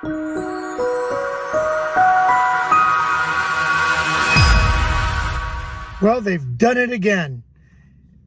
Well, they've done it again.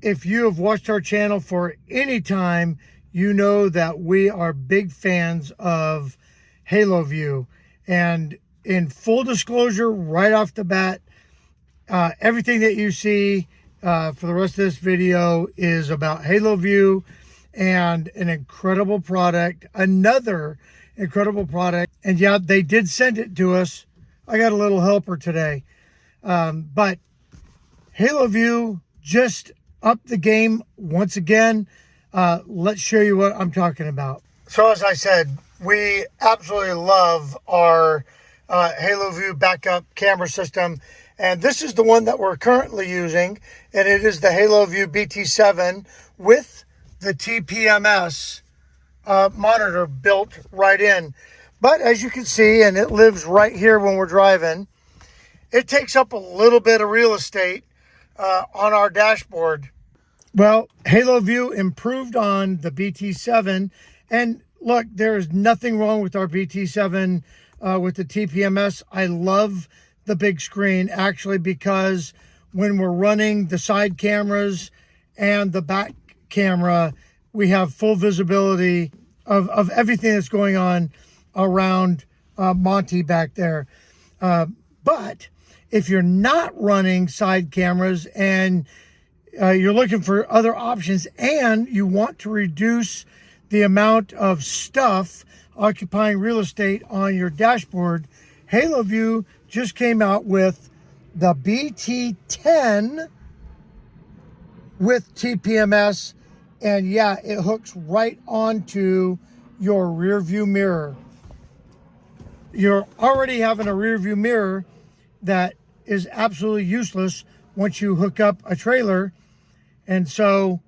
If you have watched our channel for any time, you know that we are big fans of Haloview. And in full disclosure, right off the bat, everything that you see for the rest of this video is about Haloview and an incredible product, another incredible product. And yeah, they did send it to us. I got a little helper today. But Haloview just upped the game once again. Let's show you what I'm talking about. So as I said, we absolutely love our Haloview backup camera system. And this is the one that we're currently using. And it is the Haloview BT10 with the TPMS monitor built right in. But as you can see, and it lives right here when we're driving, it takes up a little bit of real estate on our dashboard. Well, Haloview improved on the BT7, and look, there's nothing wrong with our BT7 with the TPMS. I love the big screen actually, because when we're running the side cameras and the back camera, we have full visibility of everything that's going on around Monty back there. But if you're not running side cameras and you're looking for other options and you want to reduce the amount of stuff occupying real estate on your dashboard, Haloview just came out with the BT10 with TPMS. And yeah, it hooks right onto your rear view mirror. You're already having a rear view mirror that is absolutely useless once you hook up a trailer. And so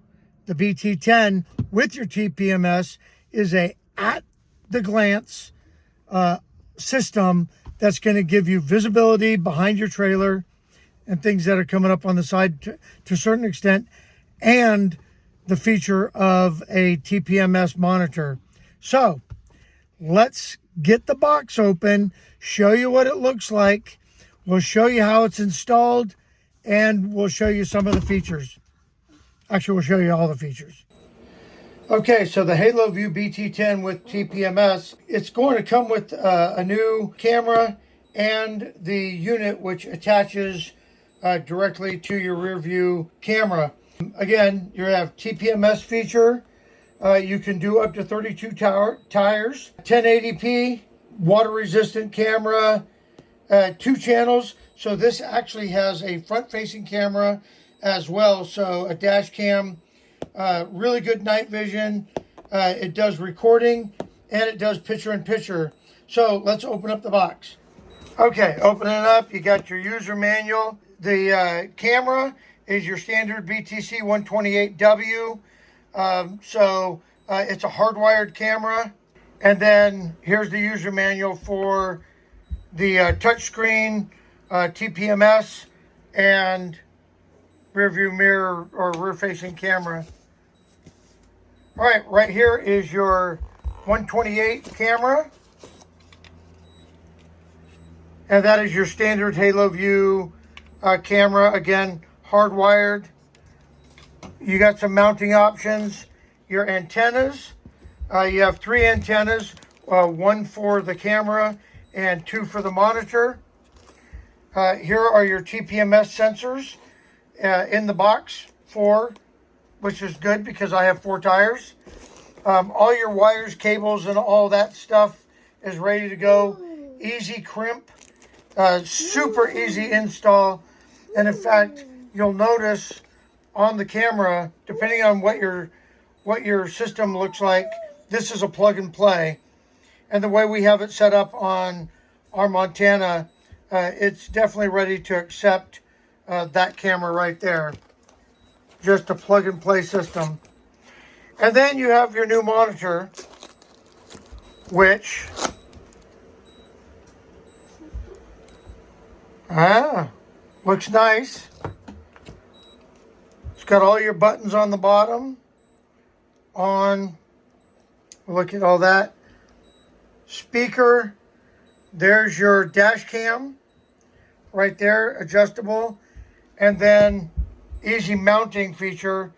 the BT10 with your TPMS is a at the glance system that's going to give you visibility behind your trailer and things that are coming up on the side to a certain extent, and the feature of a TPMS monitor. So let's get the box open, show you what it looks like. We'll show you how it's installed, and we'll show you some of the features. Actually, we'll show you all the features. Okay, so the Haloview BT10 with TPMS, it's going to come with a new camera and the unit which attaches directly to your rear view camera. Again, you have TPMS feature. You can do up to 32 tires, 1080p, water resistant camera, 2 channels. So this actually has a front facing camera as well. So a dash cam, really good night vision. It does recording and it does picture in picture. So let's open up the box. Okay, opening it up, you got your user manual. The camera is your standard BTC 128W. It's a hardwired camera. And then here's the user manual for the touchscreen, TPMS, and rear view mirror or rear facing camera. All right, right here is your 128 camera. And that is your standard Haloview camera, again, hardwired. You got some mounting options. Your antennas, you have 3 antennas, 1 for the camera and 2 for the monitor. Here are your TPMS sensors in the box, 4, which is good because I have 4 tires. All your wires, cables, and all that stuff is ready to go. Easy crimp, super easy install. And in fact, you'll notice on the camera, depending on what your system looks like, this is a plug and play. And the way we have it set up on our Montana, it's definitely ready to accept that camera right there. Just a plug and play system. And then you have your new monitor, which looks nice. It's got all your buttons on the bottom. Look at all that. speaker. There's your dash cam right there, adjustable. And then easy mounting feature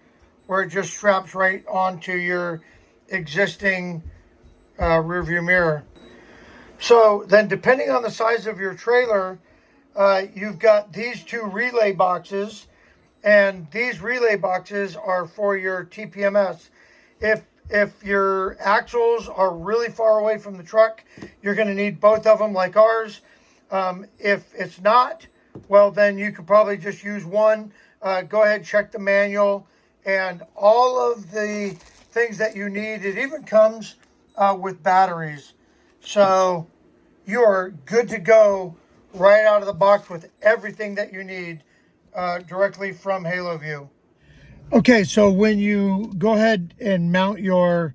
where it just straps right onto your existing rear view mirror. So then depending on the size of your trailer, you've got these two relay boxes, and these relay boxes are for your TPMS. If your axles are really far away from the truck, you're going to need both of them like ours. If it's not, well, then you could probably just use one. Go ahead, check the manual and all of the things that you need. It even comes with batteries. So you are good to go right out of the box with everything that you need directly from Haloview. Okay, so when you go ahead and mount your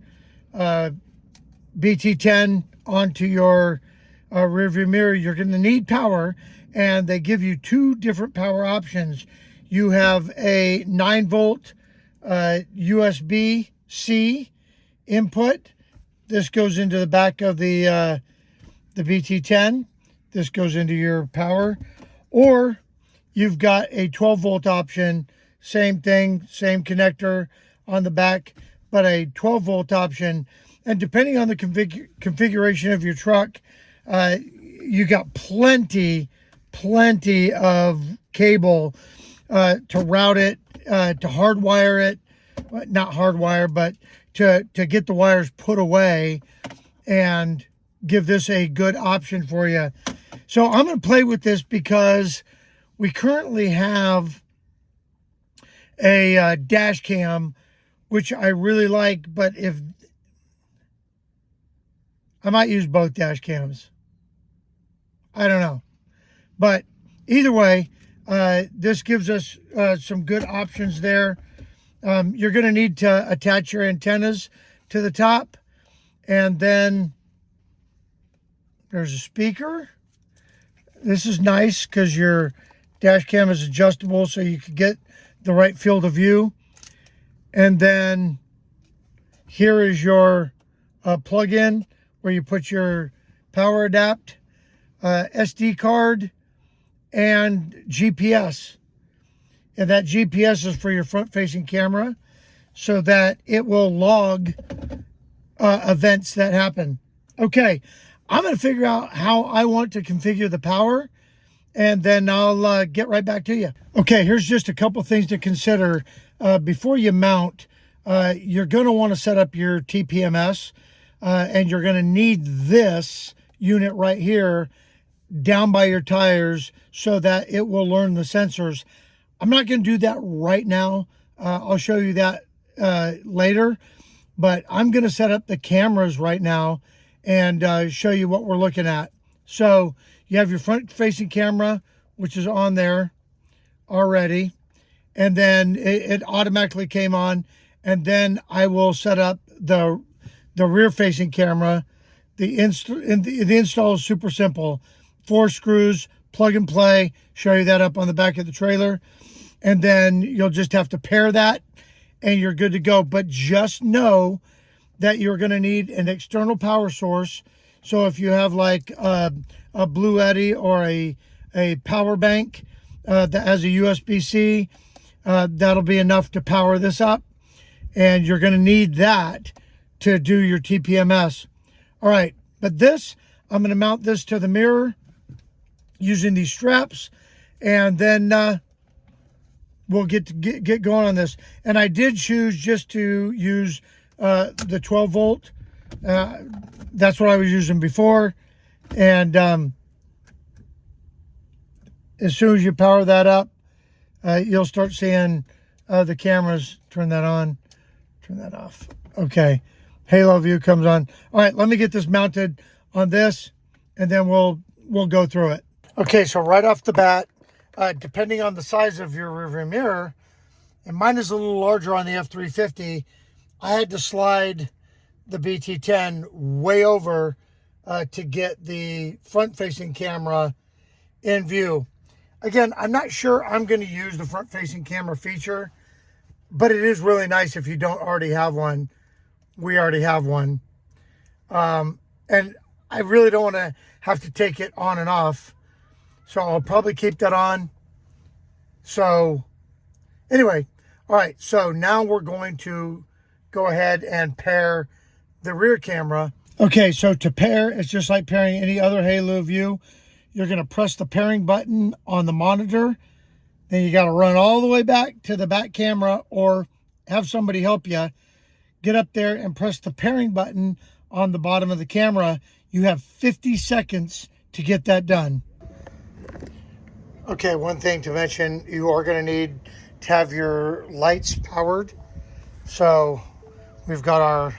BT10 onto your rear view mirror, you're going to need power, and they give you two different power options. You have a 9-volt USB-C input. This goes into the back of the BT10. This goes into your power. Or you've got a 12-volt option. Same thing, same connector on the back, but a 12-volt option. And depending on the configuration of your truck, you got plenty of cable to route it, to hardwire it, not hardwire, but to get the wires put away and give this a good option for you. So I'm going to play with this because we currently have a dash cam, which I really like, but if I might use both dash cams. I don't know. But either way, this gives us some good options there. You're going to need to attach your antennas to the top. And then there's a speaker. This is nice because your dash cam is adjustable so you can get the right field of view. And then here is your plug-in where you put your power adapt, SD card, and GPS. And that GPS is for your front-facing camera so that it will log events that happen. Okay, I'm going to figure out how I want to configure the power, and then I'll get right back to you. Okay, here's just a couple things to consider. Before you mount, you're going to want to set up your TPMS, and you're going to need this unit right here down by your tires so that it will learn the sensors. I'm not going to do that right now. I'll show you that later, but I'm going to set up the cameras right now and show you what we're looking at. So you have your front facing camera, which is on there already. And then it automatically came on. And then I will set up the rear facing camera. The install is super simple. 4 screws, plug and play, show you that up on the back of the trailer. And then you'll just have to pair that and you're good to go. But just know that you're going to need an external power source. So if you have like a Blue Eddy or a power bank that has a USB-C, that'll be enough to power this up. And you're going to need that to do your TPMS. All right, but this, I'm going to mount this to the mirror using these straps, and then we'll get going on this. And I did choose just to use the 12 volt. That's what I was using before. And as soon as you power that up, you'll start seeing the cameras. Turn that on, turn that off. Okay, Haloview comes on. All right, let me get this mounted on this, and then we'll go through it. Okay, so right off the bat, depending on the size of your rearview mirror, and mine is a little larger on the F350, I had to slide the BT10 way over to get the front-facing camera in view. Again, I'm not sure I'm going to use the front-facing camera feature, but it is really nice if you don't already have one. We already have one. And I really don't want to have to take it on and off. So I'll probably keep that on. So anyway, all right, so now we're going to go ahead and pair the rear camera. Okay, so to pair, it's just like pairing any other Haloview. You're going to press the pairing button on the monitor. Then you got to run all the way back to the back camera or have somebody help you. Get up there and press the pairing button on the bottom of the camera. You have 50 seconds to get that done. Okay, one thing to mention, you are going to need to have your lights powered. So we've got our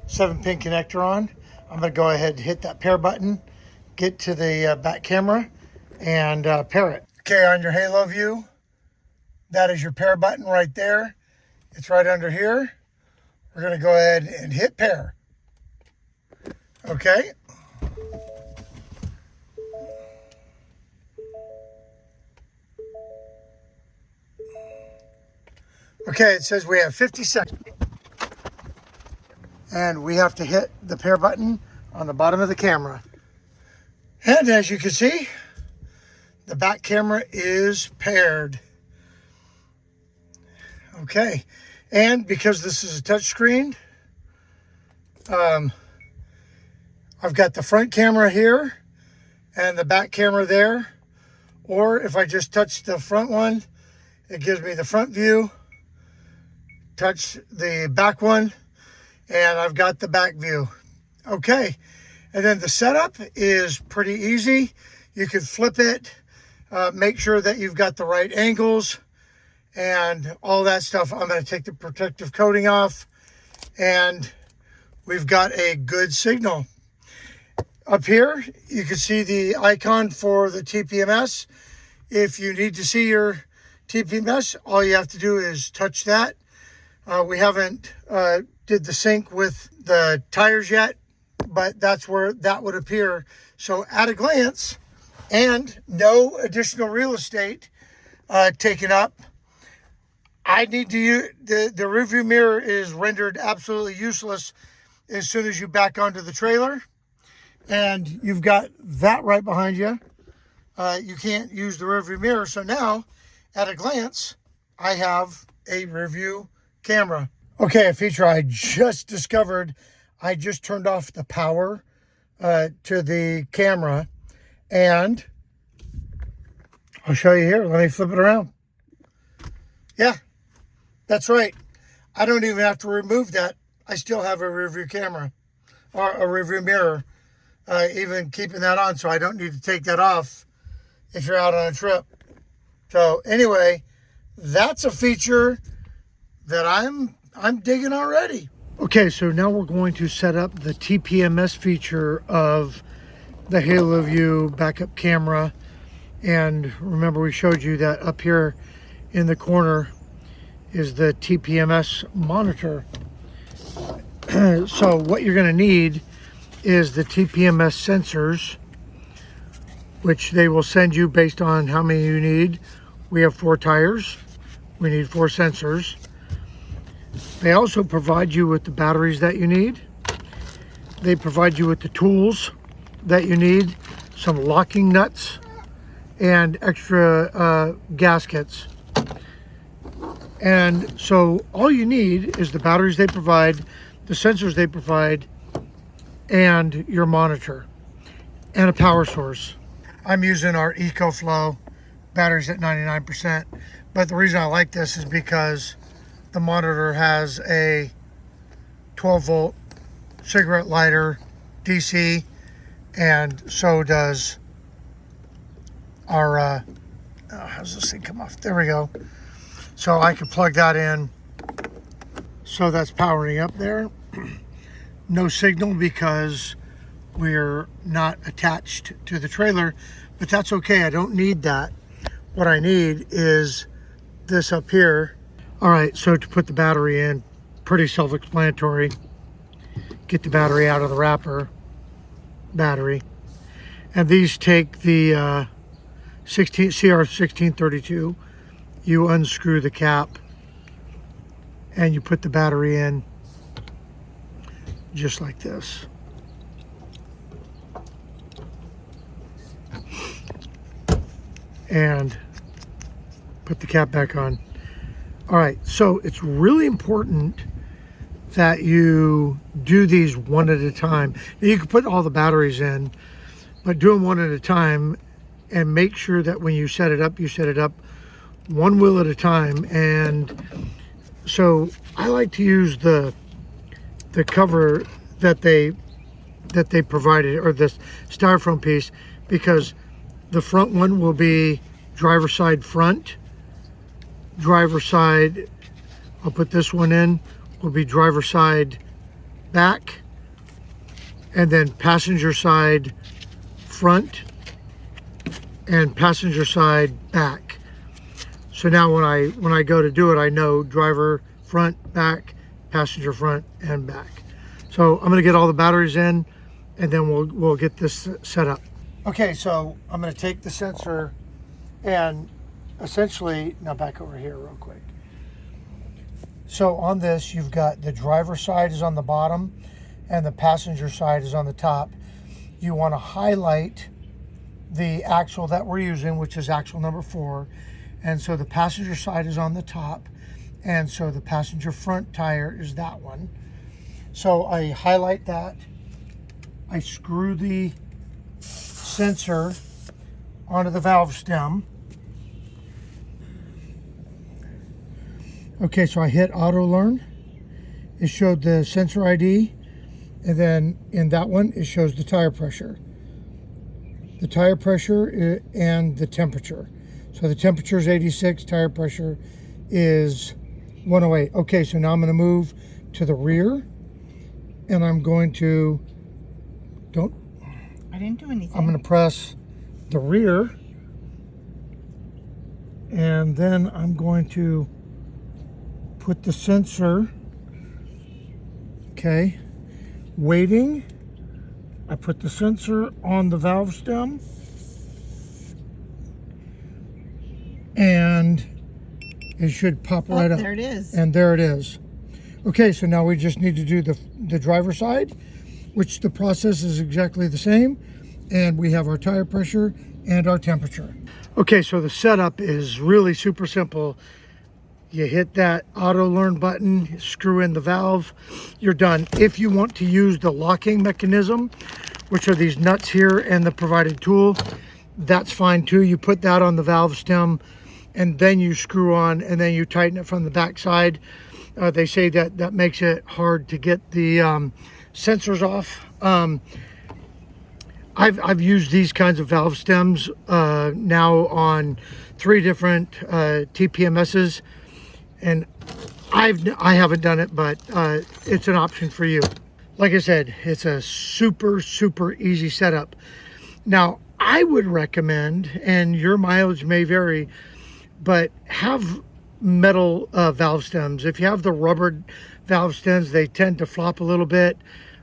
7-pin connector on. I'm going to go ahead and hit that pair button, get to the back camera, and pair it. Okay, on your Haloview, that is your pair button right there. It's right under here. We're going to go ahead and hit pair. Okay. Okay, it says we have 50 seconds. And we have to hit the pair button on the bottom of the camera. And as you can see, the back camera is paired. Okay, and because this is a touch screen, I've got the front camera here and the back camera there. Or if I just touch the front one, it gives me the front view. Touch the back one, and I've got the back view. Okay, and then the setup is pretty easy. You can flip it, make sure that you've got the right angles and all that stuff. I'm going to take the protective coating off, and we've got a good signal. Up here, you can see the icon for the TPMS. If you need to see your TPMS, all you have to do is touch that. We haven't did the sync with the tires yet, but that's where that would appear. So at a glance, and no additional real estate taken up, I need to use the rearview mirror is rendered absolutely useless as soon as you back onto the trailer. And you've got that right behind you. You can't use the rearview mirror. So now, at a glance, I have a rearview camera. Okay, a feature I just discovered. I just turned off the power to the camera, and I'll show you here. Let me flip it around. Yeah, that's right. I don't even have to remove that. I still have a rearview camera or a rearview mirror. Even keeping that on, so I don't need to take that off if you're out on a trip. So anyway, that's a feature that I'm digging already. Okay, so now we're going to set up the TPMS feature of the Haloview backup camera. And remember, we showed you that up here in the corner is the TPMS monitor. So what you're going to need is the TPMS sensors, which they will send you based on how many you need. We have 4 tires. We need 4 sensors. They also provide you with the batteries that you need. They provide you with the tools that you need, some locking nuts, and extra gaskets. And so all you need is the batteries they provide, the sensors they provide, and your monitor, and a power source. I'm using our EcoFlow batteries at 99%, but the reason I like this is because the monitor has a 12-volt cigarette lighter DC, and so does our, how's this thing come off? There we go. So I can plug that in. So that's powering up there. No signal because we're not attached to the trailer, but that's okay. I don't need that. What I need is this up here. All right, so to put the battery in, pretty self-explanatory. Get the battery out of the wrapper, battery. And these take the CR1632. You unscrew the cap and you put the battery in just like this. and put the cap back on. All right, so it's really important that you do these one at a time. Now, you can put all the batteries in, but do them one at a time, and make sure that when you set it up, you set it up one wheel at a time. And so I like to use the cover that they provided, or this styrofoam piece, because the front one will be driver side front, driver side, I'll put this one in, will be driver side back, and then passenger side front and passenger side back. So now when I go to do it, I know driver front, back, passenger front, and back. So I'm gonna get all the batteries in, and then we'll get this set up. Okay, so I'm gonna take the sensor and essentially, now back over here real quick. So on this, you've got the driver side is on the bottom and the passenger side is on the top. You want to highlight the axle that we're using, which is axle number 4. And so the passenger side is on the top. And so the passenger front tire is that one. So I highlight that. I screw the sensor onto the valve stem. Okay, so I hit auto learn. It showed the sensor ID, and then in that one it shows the tire pressure. The tire pressure and the temperature. So the temperature is 86, tire pressure is 108. Okay, so now I'm going to move to the rear, and I'm going to, I didn't do anything. I'm going to press the rear, and then I'm going to put the sensor, okay, waiting. I put the sensor on the valve stem, and it should pop right up. There it is. And there it is. Okay, so now we just need to do the driver side, which the process is exactly the same. And we have our tire pressure and our temperature. Okay, so the setup is really super simple. You hit that auto learn button, screw in the valve, you're done. If you want to use the locking mechanism, which are these nuts here and the provided tool, that's fine too. You put that on the valve stem, and then you screw on, and then you tighten it from the back side. They say that makes it hard to get the sensors off. I've used these kinds of valve stems now on 3 different TPMSs, and I haven't done it, but it's an option for you. Like I said, it's a super easy setup. Now, I would recommend, and your mileage may vary, but have metal valve stems. If you have the rubber valve stems, they tend to flop a little bit.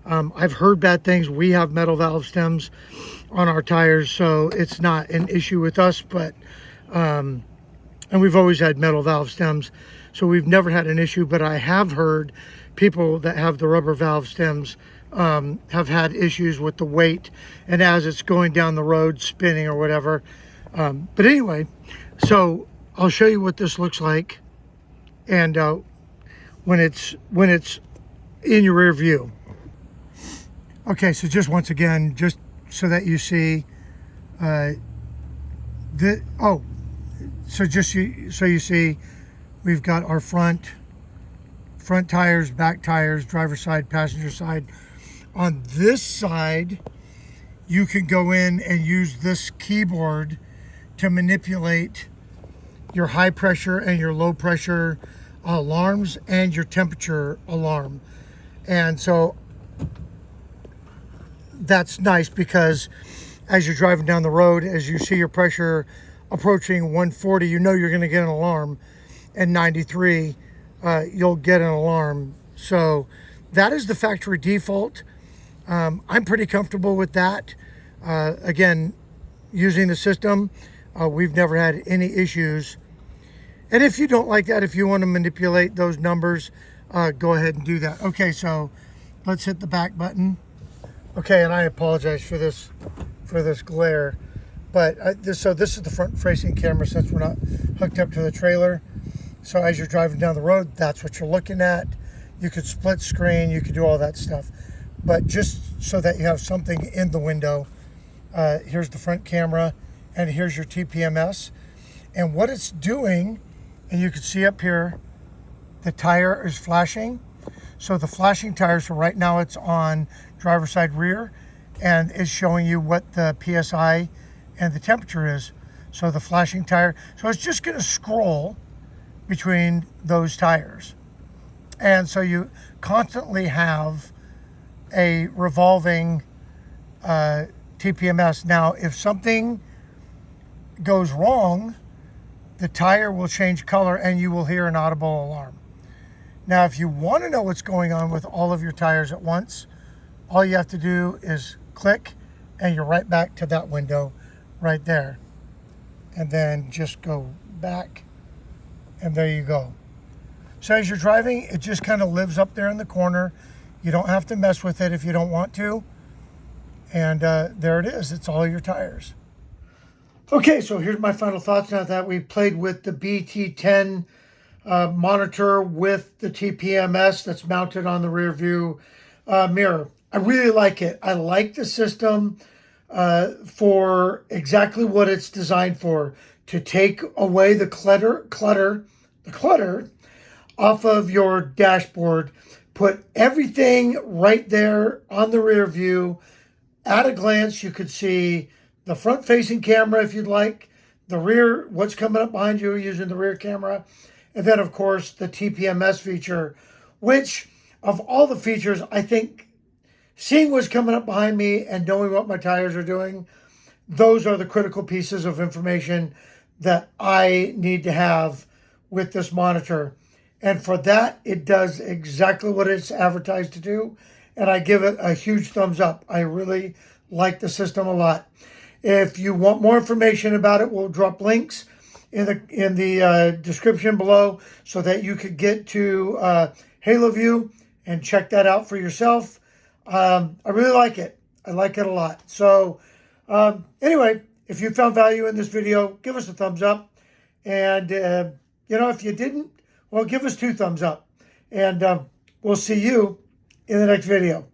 I've heard bad things. We have metal valve stems on our tires, so it's not an issue with us, but and we've always had metal valve stems, so we've never had an issue. But I have heard people that have the rubber valve stems have had issues with the weight, and as it's going down the road spinning or whatever. But anyway, so I'll show you what this looks like, and when it's in your rear view. Okay, so just once again, just so that you see so you see, we've got our front tires, back tires, driver side, passenger side. On this side, you can go in and use this keyboard to manipulate your high pressure and your low pressure alarms and your temperature alarm. And so that's nice, because as you're driving down the road, as you see your pressure approaching 140, you know you're going to get an alarm, and 93, you'll get an alarm. So that is the factory default. I'm pretty comfortable with that. Again, using the system, we've never had any issues. And if you don't like that, if you want to manipulate those numbers, go ahead and do that. Okay, so let's hit the back button. Okay, and I apologize for this glare, But so this is the front-facing camera since we're not hooked up to the trailer. So as you're driving down the road, that's what you're looking at. You could split screen, you could do all that stuff. But just so that you have something in the window, here's the front camera, and here's your TPMS. And what it's doing, and you can see up here, the tire is flashing. So the flashing tire, so right now it's on driver's side rear, and is showing you what the PSI and the temperature is. So the flashing tire, so it's just gonna scroll between those tires. And so you constantly have a revolving TPMS. Now, if something goes wrong, the tire will change color and you will hear an audible alarm. Now, if you want to know what's going on with all of your tires at once, all you have to do is click and you're right back to that window right there. And then just go back and there you go. So as you're driving, it just kind of lives up there in the corner. You don't have to mess with it if you don't want to. And there it is. It's all your tires. Okay, so here's my final thoughts now that we played with the BT10 monitor with the TPMS that's mounted on the rear view mirror. I really like it. I like the system for exactly what it's designed for, to take away the clutter off of your dashboard, put everything right there on the rear view. At a glance, you could see the front-facing camera if you'd like, the rear, what's coming up behind you using the rear camera, and then, of course, the TPMS feature, which, of all the features, I think seeing what's coming up behind me and knowing what my tires are doing, those are the critical pieces of information that I need to have with this monitor. And for that, it does exactly what it's advertised to do, and I give it a huge thumbs up. I really like the system a lot. If you want more information about it, we'll drop links in the description below so that you could get to Haloview and check that out for yourself. I really like it. I like it a lot. So anyway, if you found value in this video, give us a thumbs up. And, if you didn't, well, give us 2 thumbs up. And we'll see you in the next video.